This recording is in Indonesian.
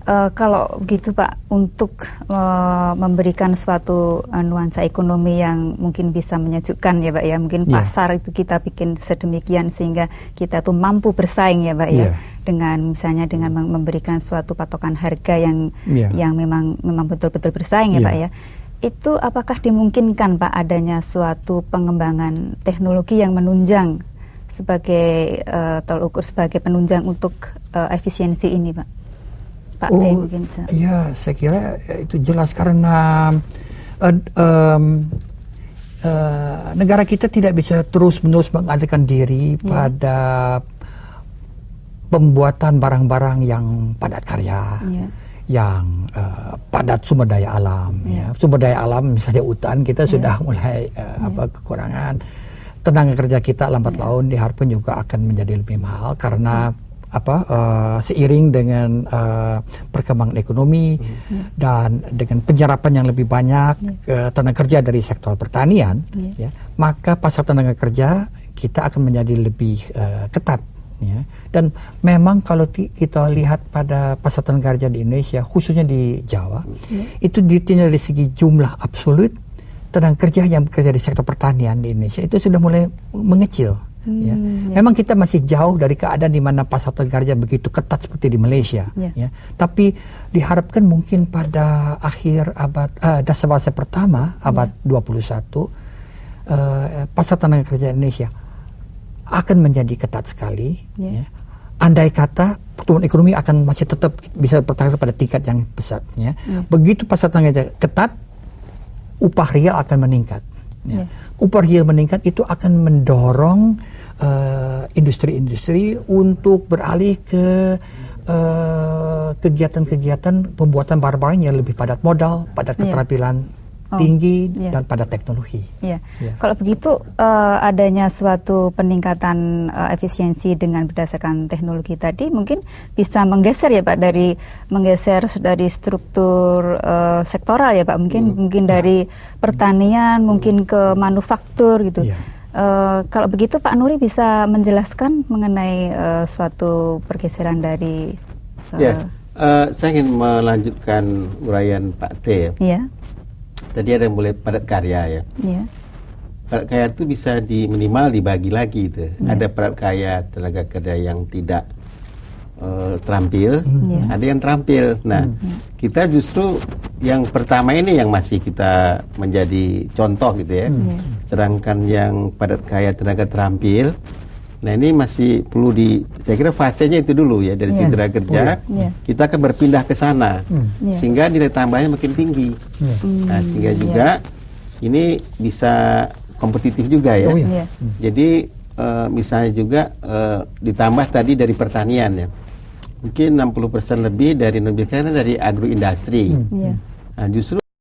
Kalau begitu Pak, untuk memberikan suatu nuansa ekonomi yang mungkin bisa menyejukkan ya Pak ya, mungkin pasar itu kita bikin sedemikian sehingga kita tuh mampu bersaing ya Pak ya, dengan misalnya dengan memberikan suatu patokan harga yang memang betul-betul bersaing ya Pak ya. Itu apakah dimungkinkan Pak adanya suatu pengembangan teknologi yang menunjang sebagai tolak ukur, sebagai penunjang untuk efisiensi ini Pak? Pak Teh mungkin bisa. Ya, saya kira itu jelas karena negara kita tidak bisa terus-menerus mengandalkan diri pada pembuatan barang-barang yang padat karya, yang padat sumber daya alam. Sumber daya alam misalnya hutan kita sudah mulai kekurangan. Tenaga kerja kita lambat laun diharapkan juga akan menjadi lebih mahal karena seiring dengan perkembangan ekonomi dan dengan penyerapan yang lebih banyak tenaga kerja dari sektor pertanian, maka pasar tenaga kerja kita akan menjadi lebih ketat. Dan memang kalau kita lihat pada pasar tenaga kerja di Indonesia, khususnya di Jawa, itu ditinjau dari segi jumlah absolut tenaga kerja yang bekerja di sektor pertanian di Indonesia itu sudah mulai mengecil. Memang kita masih jauh dari keadaan di mana pasar tenaga kerja begitu ketat seperti di Malaysia. Tapi diharapkan mungkin pada akhir dasar pertama abad 21 pasar tenaga kerja Indonesia akan menjadi ketat sekali. Andai kata pertumbuhan ekonomi akan masih tetap bisa bertahan pada tingkat yang besar. Begitu pasar tenaga kerja ketat, upah real akan meningkat. Upah real meningkat itu akan mendorong industri-industri untuk beralih ke kegiatan-kegiatan pembuatan barang-barang yang lebih padat modal, padat keterampilan tinggi dan padat teknologi. Kalau begitu adanya suatu peningkatan efisiensi dengan berdasarkan teknologi tadi mungkin bisa menggeser ya Pak dari struktur sektoral ya Pak, mungkin dari pertanian mungkin ke manufaktur gitu. Kalau begitu Pak Nuri bisa menjelaskan mengenai suatu pergeseran dari saya ingin melanjutkan uraian Pak T. Tadi ada yang mulai padat karya padat karya itu bisa minimal dibagi lagi itu. Ada padat karya tenaga kerja yang tidak terampil, ada yang terampil. Nah, kita justru yang pertama ini yang masih kita menjadi contoh gitu ya. Sedangkan yang padat karya tenaga terampil, nah ini masih perlu saya kira fasenya itu dulu ya, dari sisi tenaga kerja kita akan berpindah ke sana sehingga nilai tambahnya makin tinggi. Nah, sehingga juga ini bisa kompetitif juga ya. Jadi misalnya juga ditambah tadi dari pertanian ya, mungkin 60% lebih dari agroindustri. Nah, justru